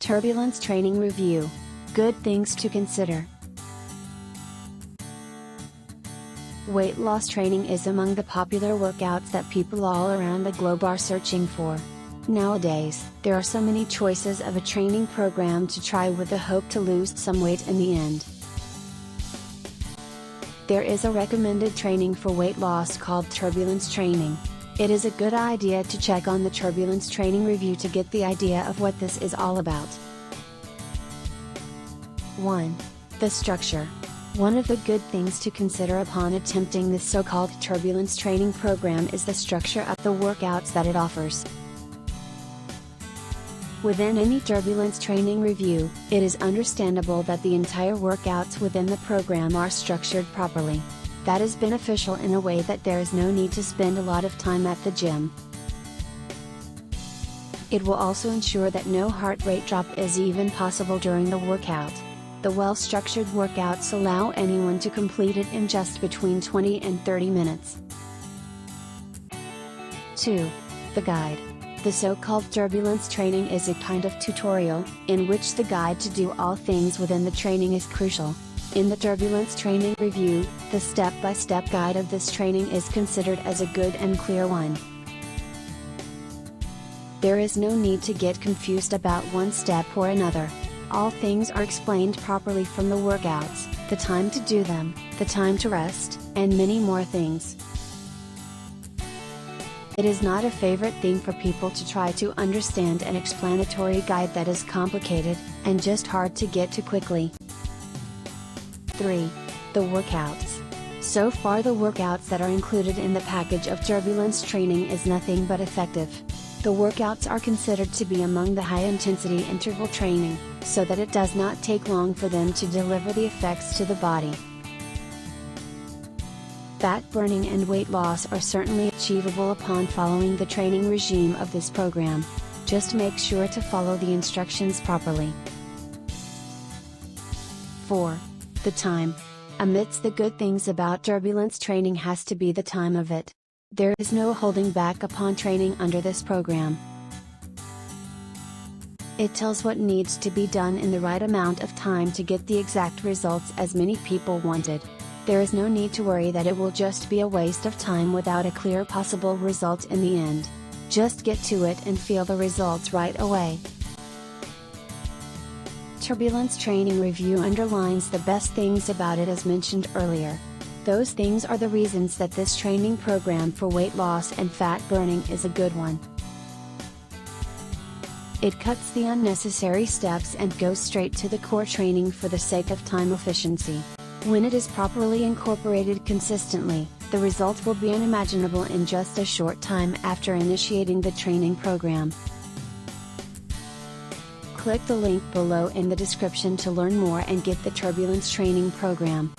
Turbulence Training Review. Good things to consider. Weight loss training is among the popular workouts that people all around the globe are searching for. Nowadays, there are so many choices of a training program to try with the hope to lose some weight in the end. There is a recommended training for weight loss called Turbulence Training. It is a good idea to check on the Turbulence Training Review to get the idea of what this is all about. 1. The structure. One of the good things to consider upon attempting this so-called Turbulence Training program is the structure of the workouts that it offers. Within any Turbulence Training Review, it is understandable that the entire workouts within the program are structured properly. That is beneficial in a way that there is no need to spend a lot of time at the gym. It will also ensure that no heart rate drop is even possible during the workout. The well-structured workouts allow anyone to complete it in just between 20 and 30 minutes. 2. The guide. The so-called Turbulence Training is a kind of tutorial, in which the guide to do all things within the training is crucial. In the Turbulence Training Review, the step-by-step guide of this training is considered as a good and clear one. There is no need to get confused about one step or another. All things are explained properly from the workouts, the time to do them, the time to rest, and many more things. It is not a favorite thing for people to try to understand an explanatory guide that is complicated, and just hard to get to quickly. 3. The workouts. So far the workouts that are included in the package of Turbulence Training is nothing but effective. The workouts are considered to be among the high-intensity interval training, so that it does not take long for them to deliver the effects to the body. Fat burning and weight loss are certainly achievable upon following the training regime of this program. Just make sure to follow the instructions properly. 4. The time. Amidst the good things about Turbulence Training has to be the time of it. There is no holding back upon training under this program. It tells what needs to be done in the right amount of time to get the exact results as many people wanted. There is no need to worry that it will just be a waste of time without a clear possible result in the end. Just get to it and feel the results right away. Turbulence Training Review underlines the best things about it as mentioned earlier. Those things are the reasons that this training program for weight loss and fat burning is a good one. It cuts the unnecessary steps and goes straight to the core training for the sake of time efficiency. When it is properly incorporated consistently, the result will be unimaginable in just a short time after initiating the training program. Click the link below in the description to learn more and get the Turbulence Training program.